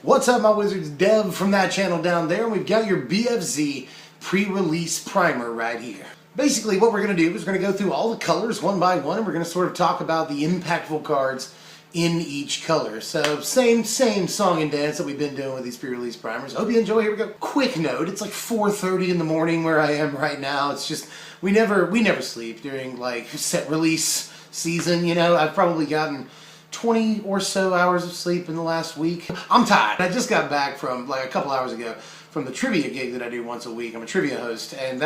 What's up, my wizards? Dev from that channel down there, and we've got your BFZ pre-release primer right here. Basically, what we're going to do is we're going to go through all the colors one by one, and we're going to sort of talk about the impactful cards in each color. So, same song and dance that we've been doing with these pre-release primers. Hope you enjoy. Here we go. Quick note, it's like 4:30 in the morning where I am right now. It's just, we never sleep during, like, set release season, you know. I've probably gotten 20 or so hours of sleep in the last week. I'm tired. I just got back from, like, a couple hours ago from the trivia gig that I do once a week. I'm a trivia host, and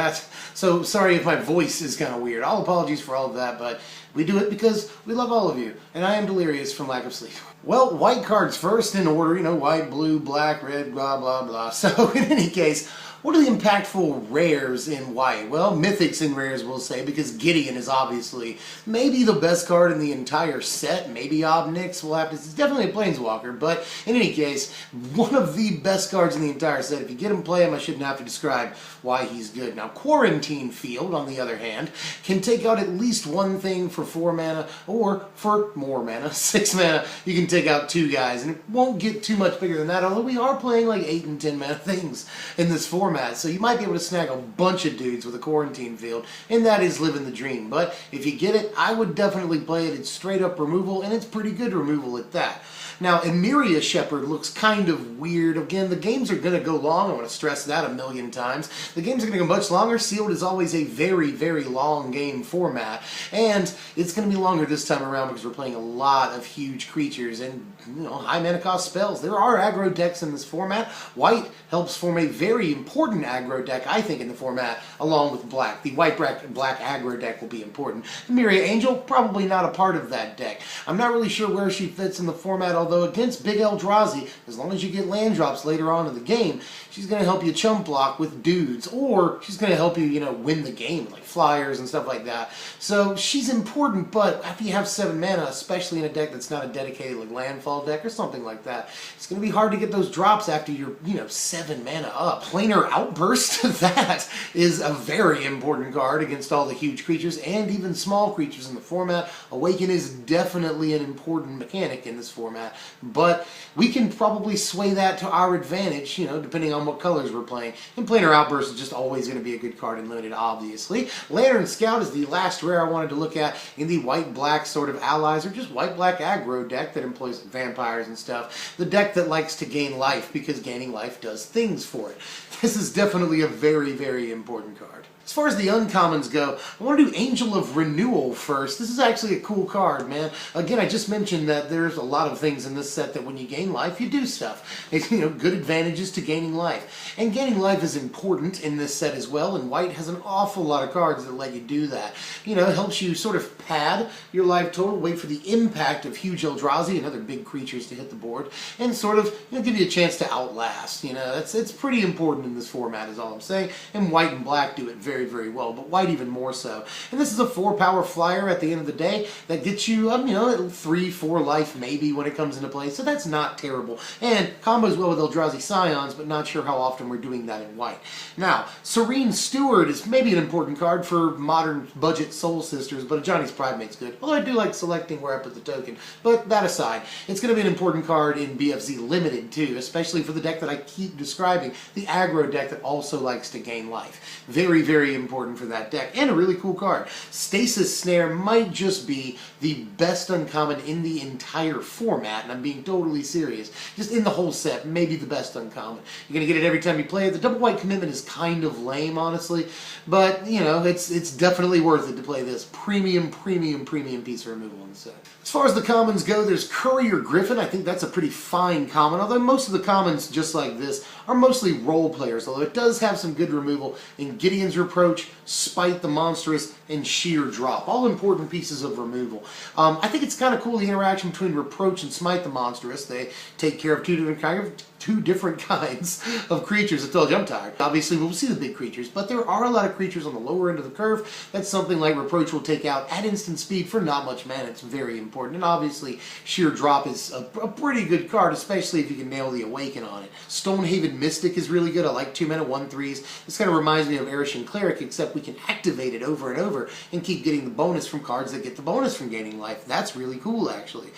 so sorry if my voice is kind of weird. All apologies for all of that, but we do it because we love all of you, and I am delirious from lack of sleep. Well, white cards first in order, you know, white, blue, black, red, blah, blah, blah. So, in any case, what are the impactful rares in white? Well, mythics in rares, we'll say, because Gideon is obviously maybe the best card in the entire set. Maybe Obnix will have to. It's definitely a Planeswalker, but in any case, one of the best cards in the entire set. If you get him, play him, I shouldn't have to describe why he's good. Now, Quarantine Field, on the other hand, can take out at least one thing for 4 mana, or for more mana, 6 mana, you can take out 2 guys, and it won't get too much bigger than that, although we are playing like 8 and 10 mana things in this format. So you might be able to snag a bunch of dudes with a Quarantine Field, and that is living the dream. But if you get it, I would definitely play it. It's straight up removal, and it's pretty good removal at that. Now, Emeria Shepherd looks kind of weird. Again, the games are going to go long. I want to stress that a million times. The games are going to go much longer. Sealed is always a very, very long game format. And it's going to be longer this time around because we're playing a lot of huge creatures and, you know, high mana cost spells. There are aggro decks in this format. White helps form a very important aggro deck, I think, in the format, along with black. The white-black aggro deck will be important. Emeria Angel, probably not a part of that deck. I'm not really sure where she fits in the format, although against Big Eldrazi, as long as you get land drops later on in the game, she's going to help you chump block with dudes, or she's going to help you, you know, win the game, like flyers and stuff like that. So she's important, but after you have 7 mana, especially in a deck that's not a dedicated like landfall deck or something like that, it's going to be hard to get those drops after you're, you know, 7 mana up. Planar Outburst, that is a very important card against all the huge creatures and even small creatures in the format. Awaken is definitely an important mechanic in this format, but we can probably sway that to our advantage, you know, depending on what colors we're playing. And Planar Outburst is just always going to be a good card in Limited, obviously. Lantern Scout is the last rare I wanted to look at in the white-black sort of allies, or just white-black aggro deck that employs vampires and stuff. The deck that likes to gain life, because gaining life does things for it. This is definitely a very, very important card. As far as the uncommons go, I want to do Angel of Renewal first. This is actually a cool card, man. Again, I just mentioned that there's a lot of things in this set that when you gain life, you do stuff. It's, you know, good advantages to gaining life. And gaining life is important in this set as well, and white has an awful lot of cards that let you do that. You know, it helps you sort of pad your life total, wait for the impact of huge Eldrazi and other big creatures to hit the board, and sort of, you know, give you a chance to outlast. You know, it's pretty important in this format is all I'm saying, and white and black do it very, very well, but white even more so. And this is a 4-power flyer at the end of the day that gets you, you know, 3-4 life maybe when it comes into play, so that's not terrible. And combos well with Eldrazi Scions, but not sure how often we're doing that in white. Now, Serene Steward is maybe an important card for modern budget Soul Sisters, but Johnny's Primate's good. Although I do like selecting where I put the token. But that aside, it's going to be an important card in BFZ Limited too, especially for the deck that I keep describing, the aggro deck that also likes to gain life. Very, very important for that deck, and a really cool card. Stasis Snare might just be the best uncommon in the entire format, and I'm being totally serious. Just in the whole set, maybe the best uncommon. You're going to get it every time you play it. The double white commitment is kind of lame, honestly, but, you know, it's definitely worth it to play this premium piece of removal in the set. As far as the commons go, there's Courier Griffin. I think that's a pretty fine common, although most of the commons, just like this, are mostly role players, although it does have some good removal in Gideon's Reproach, Spite the Monstrous, and Sheer Drop. All important pieces of removal. I think it's kind of cool, the interaction between Reproach and Smite the Monstrous. They take care of two two different kinds of creatures. I told you I'm tired. Obviously, we'll see the big creatures, but there are a lot of creatures on the lower end of the curve. That's something like Reproach will take out at instant speed for not much mana. It's very important. And obviously, Sheer Drop is a pretty good card, especially if you can nail the Awaken on it. Stonehaven Mystic is really good. I like 2 mana 1/3s. This kind of reminds me of Arishan Cleric, except we can activate it over and over and keep getting the bonus from cards that get the bonus from gaining life. That's really cool, actually.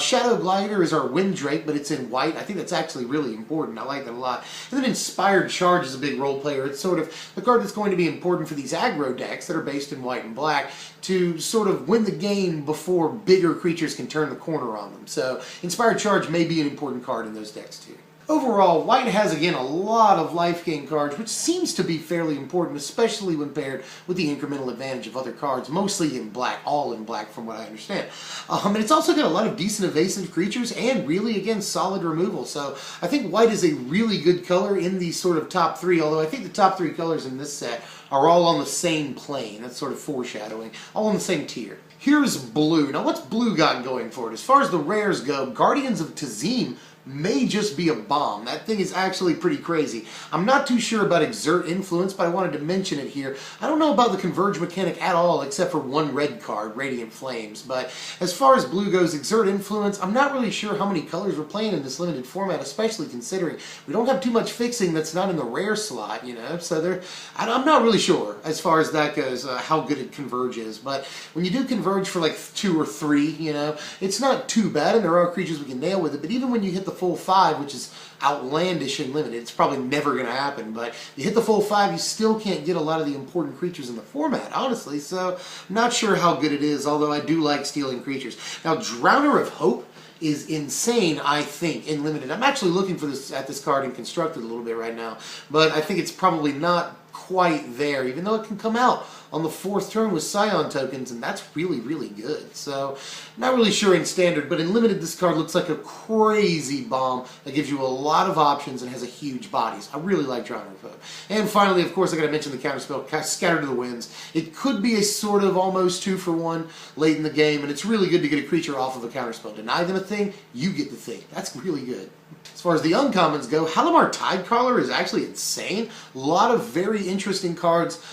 Shadow Glider is our Wind Drake, but it's in white. I think that's actually really important. I like that a lot. And then Inspired Charge is a big role player. It's sort of the card that's going to be important for these aggro decks that are based in white and black to sort of win the game before bigger creatures can turn the corner on them. So Inspired Charge may be an important card in those decks too. Overall, white has, again, a lot of life gain cards, which seems to be fairly important, especially when paired with the incremental advantage of other cards, mostly in black, all in black from what I understand. And it's also got a lot of decent evasive creatures and really, again, solid removal. So I think white is a really good color in these sort of top three, although I think the top three colors in this set are all on the same plane. That's sort of foreshadowing, all on the same tier. Here's blue. Now, what's blue got going for it? As far as the rares go, Guardians of Tazim may just be a bomb. That thing is actually pretty crazy. I'm not too sure about Exert Influence, but I wanted to mention it here. I don't know about the Converge mechanic at all, except for one red card, Radiant Flames. But as far as blue goes, Exert Influence, I'm not really sure how many colors we're playing in this limited format, especially considering we don't have too much fixing that's not in the rare slot, you know? So I'm not really sure as far as that goes, how good it Converge is. But when you do Converge for like 2 or 3, you know, it's not too bad, and there are creatures we can nail with it. But even when you hit the full 5, which is outlandish and limited, it's probably never going to happen, but you hit the full 5, you still can't get a lot of the important creatures in the format, honestly, so I'm not sure how good it is, although I do like stealing creatures. Now, Drowner of Hope is insane, I think, in limited. I'm actually looking for this at this card in Constructed a little bit right now, but I think it's probably not quite there, even though it can come out on the 4th turn with Scion tokens, and that's really, really good. So, not really sure in Standard, but in Limited, this card looks like a crazy bomb that gives you a lot of options and has a huge bodies. I really like Drowner of Hope. And finally, of course, I gotta mention the counterspell, Scatter to the Winds. It could be a sort of almost 2-for-1 late in the game, and it's really good to get a creature off of a counterspell. Deny them a thing, you get the thing. That's really good. As far as the uncommons go, Halimar Tidecaller is actually insane. A lot of very interesting cards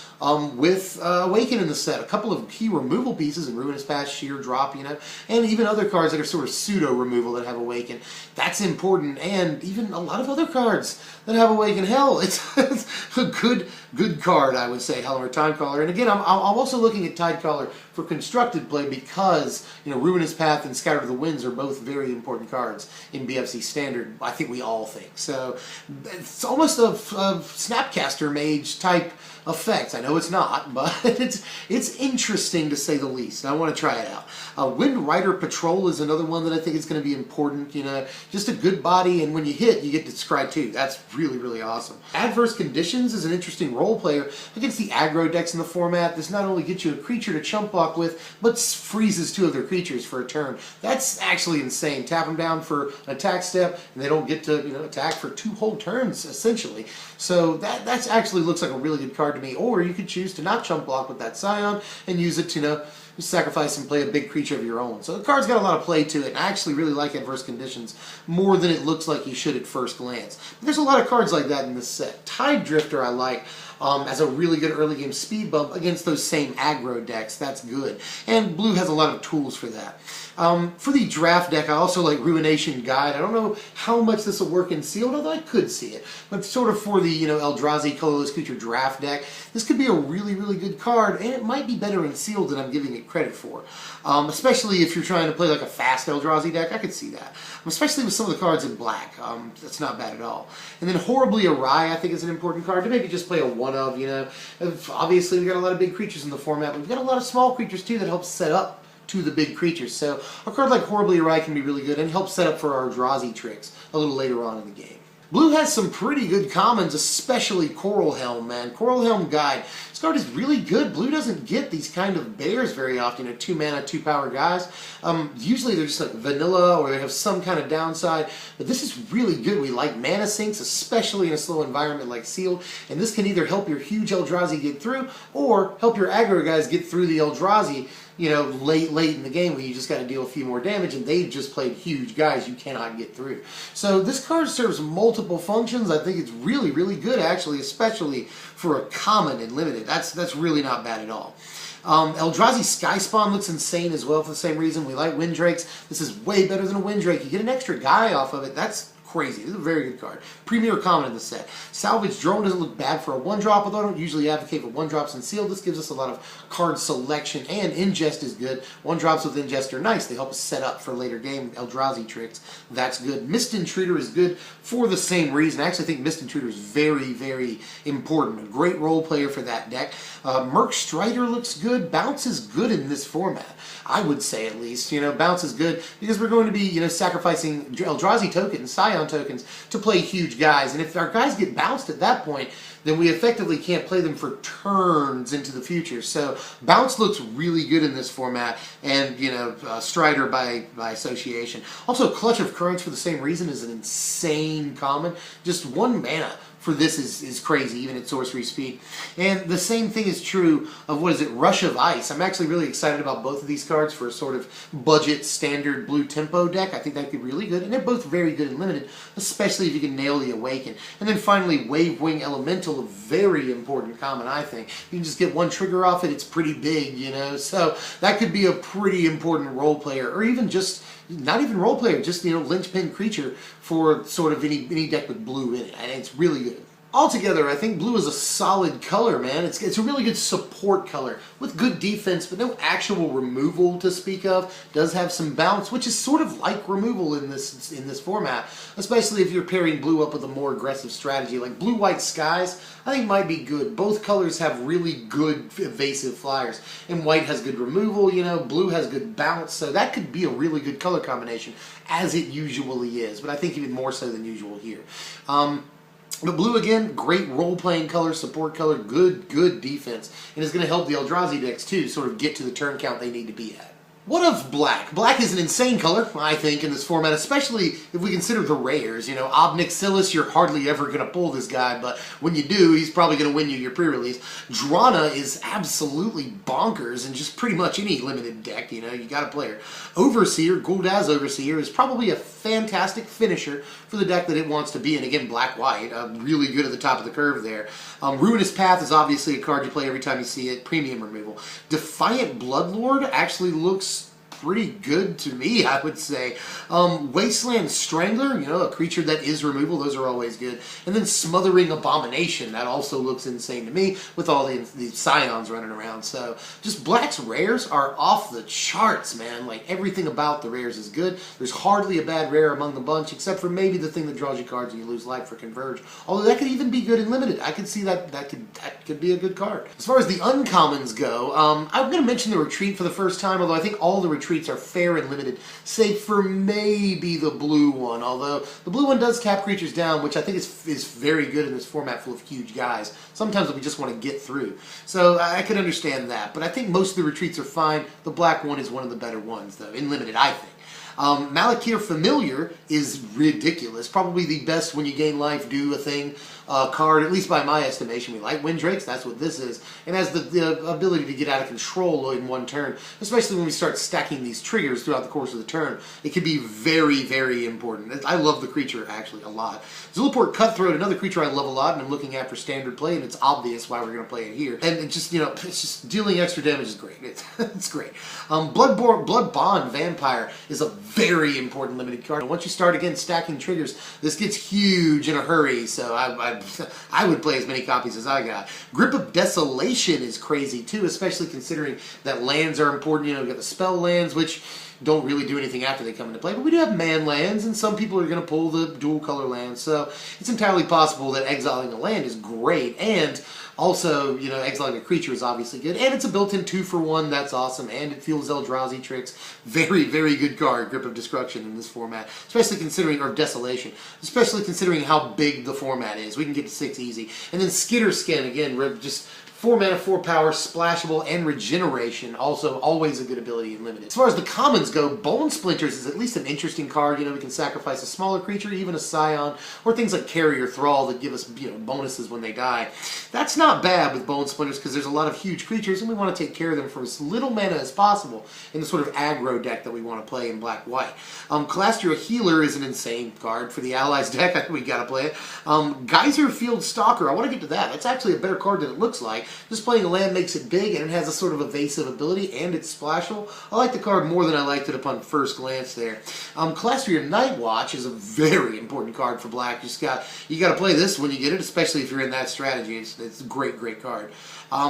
with Awaken in the set. A couple of key removal pieces in Ruinous Path, Sheer Drop, you know, and even other cards that are sort of pseudo-removal that have Awaken. That's important, and even a lot of other cards that have Awaken. Hell, it's a good card, I would say, Halimar Tidecaller. And again, I'm also looking at Tidecaller for constructed play because, you know, Ruinous Path and Scatter to the Winds are both very important cards in BFZ Standard. I think we all think. So it's almost a Snapcaster Mage type effect. I know it's not, but it's interesting to say the least. I want to try it out. Wind Rider Patrol is another one that I think is going to be important. You know, just a good body, and when you hit, you get to scry 2. That's really, really awesome. Adverse Conditions is an interesting role player against the aggro decks in the format. This not only gets you a creature to chump block with, but freezes 2 other creatures for a turn. That's actually insane. Tap them down for an attack step, and they don't get to, you know, attack for 2 whole turns, essentially. So that's actually looks like a really good card to me. Or you could choose to not chump block with that Scion and use it to, you know, sacrifice and play a big creature of your own. So the card's got a lot of play to it, and I actually really like Adverse Conditions more than it looks like you should at first glance. But there's a lot of cards like that in this set. Tide Drifter I like as a really good early game speed bump against those same aggro decks. That's good. And blue has a lot of tools for that. For the draft deck, I also like Ruination Guide. I don't know how much this will work in sealed, although I could see it. But sort of for the, you know, Eldrazi colorless creature draft deck, this could be a really, really good card, and it might be better in sealed than I'm giving it credit for. Especially if you're trying to play like a fast Eldrazi deck, I could see that. Especially with some of the cards in black. That's not bad at all. And then Horribly Awry, I think, is an important card to maybe just play a one of, you know. Obviously, we've got a lot of big creatures in the format, but we've got a lot of small creatures too that help set up to the big creatures. So a card like Horribly Awry can be really good and help set up for our Eldrazi tricks a little later on in the game. Blue has some pretty good commons, especially Coral Helm, man. Coral Helm Guide. This card is really good. Blue doesn't get these kind of bears very often, you know, 2 mana, 2 power guys. Usually they're just like vanilla or they have some kind of downside, but this is really good. We like mana sinks, especially in a slow environment like Sealed, and this can either help your huge Eldrazi get through or help your aggro guys get through the Eldrazi you know, late in the game when you just got to deal a few more damage, and they've just played huge guys you cannot get through. So this card serves multiple functions. I think it's really, really good, actually, especially for a common and limited. That's really not bad at all. Eldrazi Skyspawn looks insane as well for the same reason. We like Windrakes. This is way better than a Windrake. You get an extra guy off of it. That's crazy. This is a very good card. Premier common in the set. Salvage Drone doesn't look bad for a 1-drop, although I don't usually advocate for 1-drops in sealed. This gives us a lot of card selection, and Ingest is good. 1-drops with Ingest are nice. They help us set up for later game Eldrazi tricks. That's good. Mist Intruder is good for the same reason. I actually think Mist Intruder is very, very important. A great role player for that deck. Merc Strider looks good. Bounce is good in this format, I would say, at least. You know, Bounce is good because we're going to be, you know, sacrificing Eldrazi tokens, Scion tokens, to play huge guys. And if our guys get bounced at that point, then we effectively can't play them for turns into the future. So Bounce looks really good in this format, and, you know, Strider by association. Also, Clutch of Currents for the same reason is an insane common. Just 1 mana for this is crazy, even at sorcery speed. And the same thing is true of, what is it, Rush of Ice. I'm actually really excited about both of these cards for a sort of budget standard blue tempo deck. I think that could be really good, and they're both very good and limited, especially if you can nail the Awaken. And then finally, Wave Wing Elemental, a very important common, I think. You can just get 1 trigger off it, it's pretty big, you know, so that could be a pretty important role player, or even just not even role player, just, you know, linchpin creature for sort of any deck with blue in it. And it's really good. Altogether, I think blue is a solid color, man. It's a really good support color with good defense, but no actual removal to speak of. Does have some bounce, which is sort of like removal in this format, especially if you're pairing blue up with a more aggressive strategy like Blue-White Skies. I think might be good. Both colors have really good evasive flyers, and white has good removal. You know, blue has good bounce, so that could be a really good color combination, as it usually is. But I think even more so than usual here. But blue, again, great role-playing color, support color, good defense. And it's going to help the Eldrazi decks, too, sort of get to the turn count they need to be at. What of black? Black is an insane color, I think, in this format, especially if we consider the rares. You know, Obnixilis, you're hardly ever going to pull this guy, but when you do, he's probably going to win you your pre-release. Drana is absolutely bonkers in just pretty much any limited deck, you know, you got to play her. Overseer, Gul'daz Overseer, is probably a fantastic finisher for the deck that it wants to be in. Again, black-white, really good at the top of the curve there. Ruinous Path is obviously a card you play every time you see it, premium removal. Defiant Bloodlord actually looks pretty good to me, I would say. Wasteland Strangler, you know, a creature that is removal, those are always good. And then Smothering Abomination, that also looks insane to me with all the Scions running around. So just black's rares are off the charts, man. Like, everything about the rares is good. There's hardly a bad rare among the bunch, except for maybe the thing that draws you cards and you lose life for Converge. Although that could even be good and limited. I could see that could be a good card. As far as the uncommons go, I'm going to mention the Retreat for the first time, although I think all the retreats are fair and limited, save for maybe the blue one, although the blue one does cap creatures down, which I think is very good in this format full of huge guys. Sometimes we just want to get through. So I can understand that, but I think most of the retreats are fine. The black one is one of the better ones, though, in limited, I think. Malakir Familiar is ridiculous. Probably the best when you gain life, do a thing card, at least by my estimation. We like Windrakes, that's what this is. And has the ability to get out of control in one turn, especially when we start stacking these triggers throughout the course of the turn. It can be very, very important. I love the creature, actually, a lot. Zulaport Cutthroat, another creature I love a lot, and I'm looking at for standard play, and it's obvious why we're going to play it here. And it just, you know, it's just dealing extra damage is great. It's great. Blood Bond Vampire is a very important limited card. Once you start again stacking triggers, this gets huge in a hurry, so I would play as many copies as I got. Grip of Desolation is crazy too, especially considering that lands are important. You know, we got the spell lands, which don't really do anything after they come into play, but we do have man lands, and some people are going to pull the dual color lands, so it's entirely possible that exiling a land is great, and also, you know, exiling a creature is obviously good, and it's a built-in 2-for-1, that's awesome, and it fuels Eldrazi tricks. Very, very good card, Grip of Destruction in this format, especially considering, or Desolation, especially considering how big the format is. We can get to 6 easy. And then Skitter Skin, again, just 4 mana, 4 power, splashable, and regeneration. Also, always a good ability in limited. As far as the commons go, Bone Splinters is at least an interesting card. You know, we can sacrifice a smaller creature, even a Scion, or things like Carrier Thrall that give us, you know, bonuses when they die. That's not bad with Bone Splinters because there's a lot of huge creatures and we want to take care of them for as little mana as possible in the sort of aggro deck that we want to play in black-white. Calastria Healer is an insane card for the Allies deck. I think we got to play it. Geyser Field Stalker, I want to get to that. That's actually a better card than it looks like. Just playing a land makes it big, and it has a sort of evasive ability, and it's splashable. I like the card more than I liked it upon first glance there. Calastria Night Watch is a very important card for black. You got to play this when you get it, especially if you're in that strategy. It's a great, great card.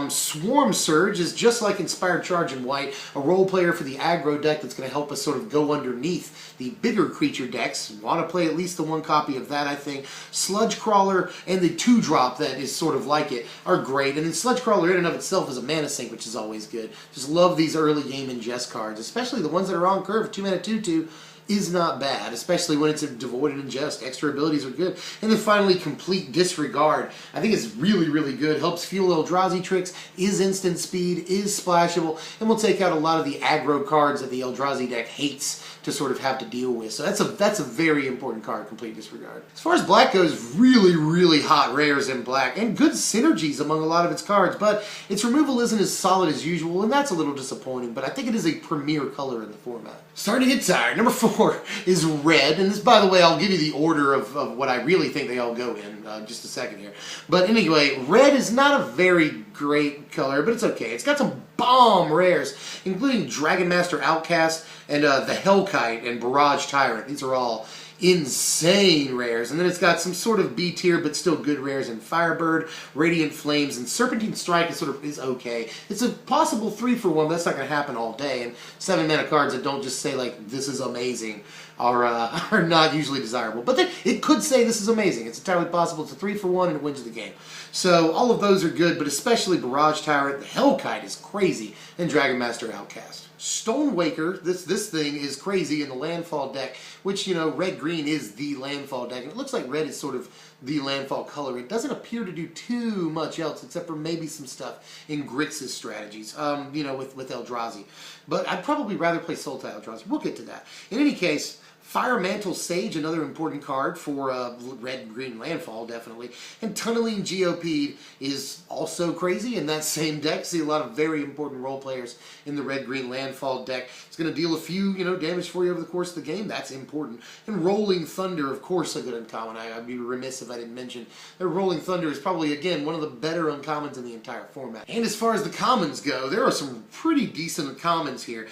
Swarm Surge is just like Inspired Charge in white, a role player for the aggro deck that's going to help us sort of go underneath the bigger creature decks. Want to play at least the 1 copy of that, I think. Sludge Crawler and the 2-drop that is sort of like it are great. And then Sludge Crawler in and of itself is a mana sink, which is always good. Just love these early game ingest cards, especially the ones that are on curve. 2 mana 2/2 is not bad, especially when it's a devoid and ingest. Extra abilities are good. And then finally, Complete Disregard. I think it's really, really good. Helps fuel Eldrazi tricks, is instant speed, is splashable, and will take out a lot of the aggro cards that the Eldrazi deck hates to sort of have to deal with. So that's a very important card, Complete Disregard. As far as black goes, really, really hot rares in black, and good synergies among a lot of its cards, but its removal isn't as solid as usual, and that's a little disappointing, but I think it is a premier color in the format. Starting to get tired. Number 4 is red, and this, by the way, I'll give you the order of what I really think they all go in just a second here. But anyway, red is not a very great color, but it's okay. It's got some bomb rares, including Dragon Master Outcast and the Hellkite and Barrage Tyrant. These are all insane rares. And then it's got some sort of B tier but still good rares in Firebird, Radiant Flames, and Serpentine Strike is okay. It's a possible 3-for-1, but that's not going to happen all day. And 7 mana cards that don't just say like this is amazing are not usually desirable. But it could say this is amazing. It's entirely possible. It's a 3-for-1 and it wins the game. So all of those are good, but especially Barrage Tyrant, the Hellkite is crazy, and Dragon Master Outcast. Stonewaker, this thing is crazy in the landfall deck, which, you know, red-green is the landfall deck, and it looks like red is sort of the landfall color. It doesn't appear to do too much else, except for maybe some stuff in Grixis strategies, you know, with Eldrazi. But I'd probably rather play Sultai Eldrazi. We'll get to that. In any case, Fire Mantle Sage, another important card for red-green landfall, definitely. And Tunneling Geopede is also crazy in that same deck. See a lot of very important role players in the red-green landfall deck. It's going to deal a few, you know, damage for you over the course of the game. That's important. And Rolling Thunder, of course, a good uncommon. I'd be remiss if I didn't mention that Rolling Thunder is probably, again, one of the better uncommons in the entire format. And as far as the commons go, there are some pretty decent commons here.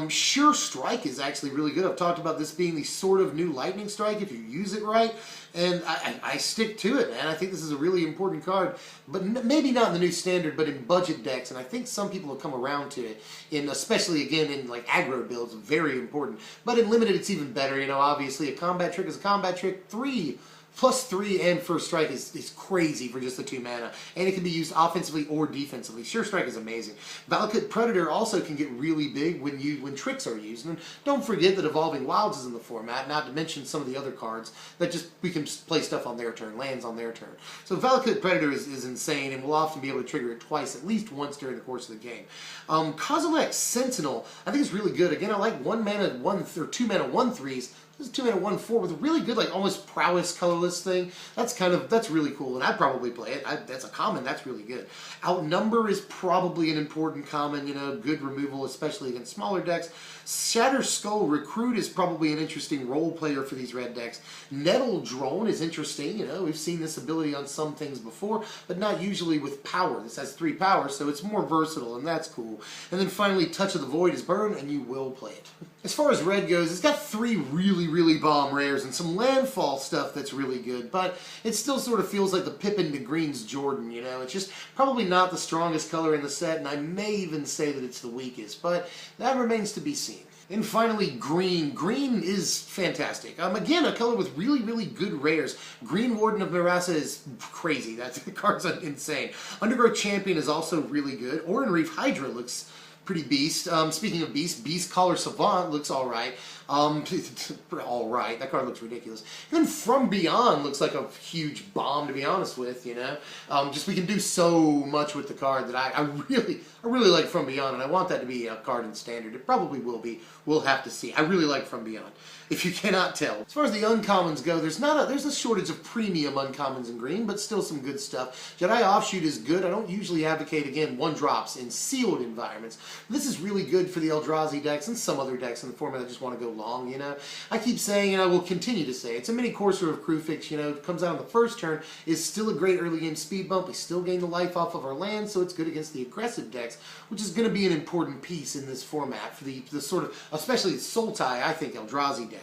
Sure Strike is actually really good. I've talked about this being the sort of new Lightning Strike if you use it right, and I stick to it, man. I think this is a really important card, but maybe not in the new standard, but in budget decks, and I think some people have come around to it, especially again in like aggro builds, very important. But in limited, it's even better. You know, obviously a combat trick is a combat trick. 3+3 and First Strike is crazy for just the 2 mana, and it can be used offensively or defensively. Sure Strike is amazing. Valakut Predator also can get really big when tricks are used. And don't forget that Evolving Wilds is in the format, not to mention some of the other cards that we can play stuff on their turn, lands on their turn. So Valakut Predator is insane, and we'll often be able to trigger it twice, at least once during the course of the game. Kozilek Sentinel, I think is really good. Again, I like 1 mana, 2 mana 1/3s. This is 2 mana 1/4 with a really good, like, almost prowess colorless thing. That's really cool, and I'd probably play it. That's a common, that's really good. Outnumber is probably an important common, you know, good removal, especially against smaller decks. Shatter Skull Recruit is probably an interesting role player for these red decks. Nettle Drone is interesting, you know, we've seen this ability on some things before, but not usually with power. This has 3 power, so it's more versatile, and that's cool. And then finally, Touch of the Void is burn, and you will play it. As far as red goes, it's got 3 really, really bomb rares and some landfall stuff that's really good, but it still sort of feels like the Pippin to Green's Jordan, you know? It's just probably not the strongest color in the set, and I may even say that it's the weakest, but that remains to be seen. And finally, green. Green is fantastic. Again, a color with really, really good rares. Green Warden of Mirasa is crazy. The card's insane. Undergrowth Champion is also really good. Oran Reef Hydra looks pretty beast. Speaking of beast, Beast Caller Savant looks alright. All right, that card looks ridiculous. And then From Beyond looks like a huge bomb, to be honest with, you know. Just we can do so much with the card that I really like From Beyond, and I want that to be a card in Standard. It probably will be. We'll have to see. I really like From Beyond, if you cannot tell. As far as the uncommons go, there's a shortage of premium uncommons in green, but still some good stuff. Jedi Offshoot is good. I don't usually advocate, again, 1-drops in sealed environments. This is really good for the Eldrazi decks and some other decks in the format that just want to go long, you know. I keep saying, and I will continue to say, it's a mini Courser of Kruphix, you know, it comes out on the first turn, is still a great early game speed bump. We still gain the life off of our land, so it's good against the aggressive decks, which is going to be an important piece in this format for the sort of, especially Sultai, I think, Eldrazi deck.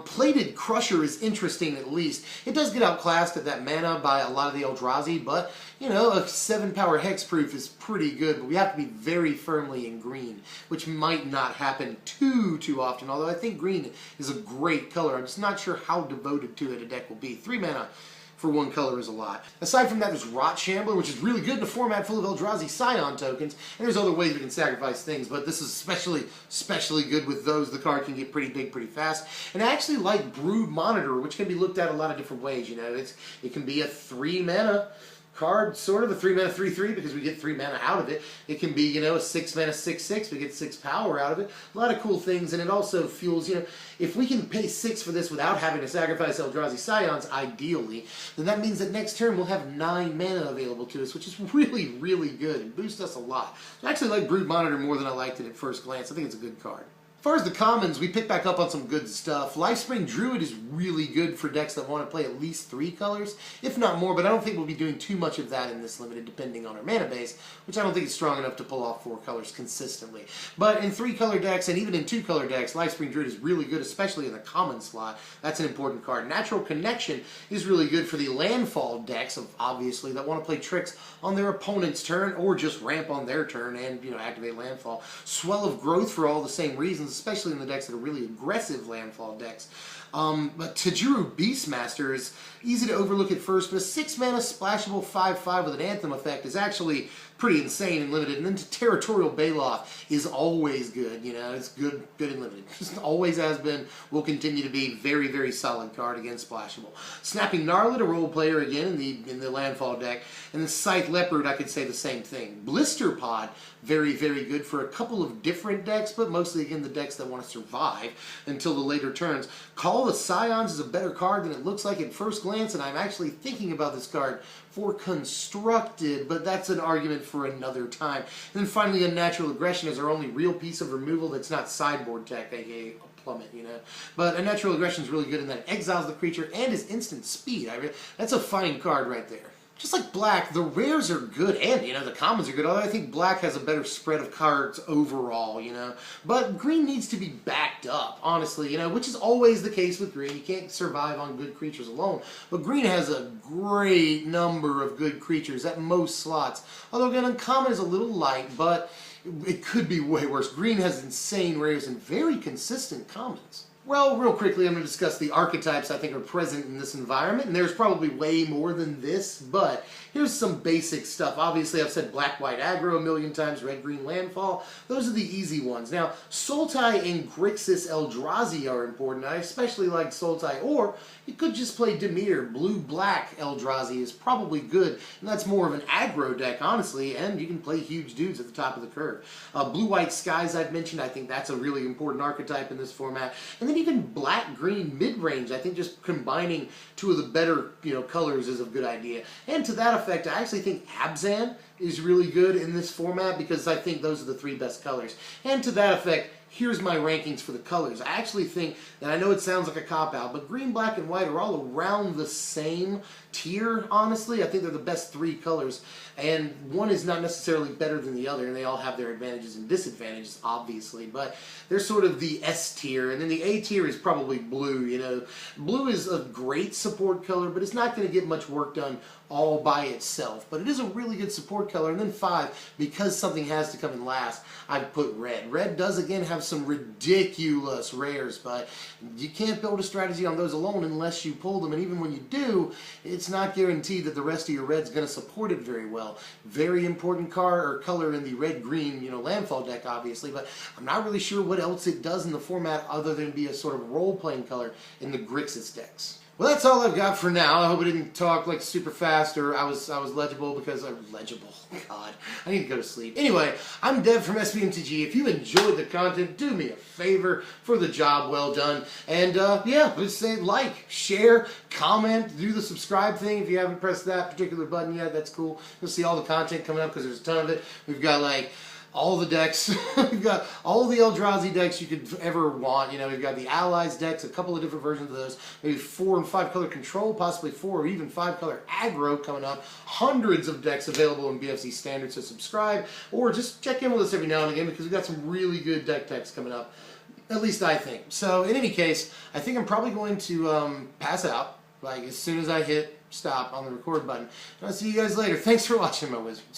Plated Crusher is interesting, at least. It does get outclassed at that mana by a lot of the Eldrazi, but, you know, a 7-power hexproof is pretty good, but we have to be very firmly in green, which might not happen too often, although I think green is a great color. I'm just not sure how devoted to it a deck will be. 3 mana for 1 color is a lot. Aside from that, there's Rot Shambler, which is really good in a format full of Eldrazi Scion tokens, and there's other ways we can sacrifice things, but this is especially good with those. The card can get pretty big pretty fast. And I actually like Brood Monitor, which can be looked at a lot of different ways, you know. It can be a 3 mana card, sort of a 3 mana 3/3 because we get 3 mana out of it. It can be, you know, a 6 mana 6/6, we get 6 power out of it. A lot of cool things, and it also fuels, you know, if we can pay 6 for this without having to sacrifice Eldrazi Scions, ideally, then that means that next turn we'll have 9 mana available to us, which is really good and boosts us a lot. I actually like Brood Monitor more than I liked it at first glance. I think it's a good card. As far as the commons, we pick back up on some good stuff. Lifespring Druid is really good for decks that want to play at least 3 colors, if not more, but I don't think we'll be doing too much of that in this limited, depending on our mana base, which I don't think is strong enough to pull off 4 colors consistently. But in 3-color decks, and even in 2-color decks, Lifespring Druid is really good, especially in the common slot. That's an important card. Natural Connection is really good for the landfall decks, obviously, that want to play tricks on their opponent's turn, or just ramp on their turn and, you know, activate landfall. Swell of Growth for all the same reasons, especially in the decks that are really aggressive landfall decks. But Tajuru Beastmaster is easy to overlook at first, but a 6 mana splashable 5/5 with an Anthem effect is actually pretty insane and limited. And then Territorial Baloth is always good, you know, it's good and limited. Just always has been, will continue to be very solid card against splashable. Snapping Gnarlid, a role player again in the landfall deck, and the Scythe Leopard, I could say the same thing. Blister Pod, very good for a couple of different decks, but mostly again the decks that want to survive until the later turns. Call of the Scions is a better card than it looks like at first glance, and I'm actually thinking about this card for Constructed, but that's an argument for another time. And then finally, Unnatural Aggression is our only real piece of removal that's not sideboard tech, aka a plummet, you know. But Unnatural Aggression is really good in that it exiles the creature and is instant speed. That's a fine card right there. Just like black, the rares are good, and, you know, the commons are good, although I think black has a better spread of cards overall, you know. But green needs to be backed up, honestly, you know, which is always the case with green. You can't survive on good creatures alone. But green has a great number of good creatures at most slots. Although, again, uncommon is a little light, but it could be way worse. Green has insane rares and very consistent commons. Well, real quickly, I'm going to discuss the archetypes I think are present in this environment, and there's probably way more than this, but here's some basic stuff. Obviously, I've said black-white aggro a million times, red-green landfall. Those are the easy ones. Now, Sultai and Grixis Eldrazi are important. I especially like Sultai, or you could just play Dimir. Blue-black Eldrazi is probably good, and that's more of an aggro deck, honestly, and you can play huge dudes at the top of the curve. Blue-white skies I've mentioned, I think that's a really important archetype in this format. And then even black-green mid-range, I think just combining 2 of the better, you know, colors is a good idea. And to that effect, I actually think Abzan is really good in this format because I think those are the 3 best colors. And to that effect, here's my rankings for the colors. I actually think, and I know it sounds like a cop-out, but green, black, and white are all around the same tier, honestly. I think they're the best 3 colors, and one is not necessarily better than the other, and they all have their advantages and disadvantages, obviously, but they're sort of the S tier, and then the A tier is probably blue, you know. Blue is a great support color, but it's not going to get much work done all by itself, but it is a really good support color. And then 5, because something has to come in last, I've put red. Red does, again, have some ridiculous rares, but you can't build a strategy on those alone unless you pull them, and even when you do, it's not guaranteed that the rest of your red's going to support it very well. Very important color in the red-green, landfall deck, obviously, but I'm not really sure what else it does in the format other than be a sort of role-playing color in the Grixis decks. Well, that's all I've got for now. I hope I didn't talk like super fast, or I was legible because I'm legible. God, I need to go to sleep. Anyway, I'm Dev from SBMTG. If you enjoyed the content, do me a favor for the job well done. And yeah, just say like, share, comment, do the subscribe thing if you haven't pressed that particular button yet. That's cool. You'll see all the content coming up because there's a ton of it. We've got like all the decks. We've got all the Eldrazi decks you could ever want. We've got the Allies decks, a couple of different versions of those. Maybe 4 and 5 color control, possibly 4 or even 5 color aggro coming up. Hundreds of decks available in BFZ Standard, so subscribe or just check in with us every now and again because we've got some really good deck techs coming up. At least I think. So in any case, I think I'm probably going to pass out like as soon as I hit stop on the record button. And I'll see you guys later. Thanks for watching, my wizards.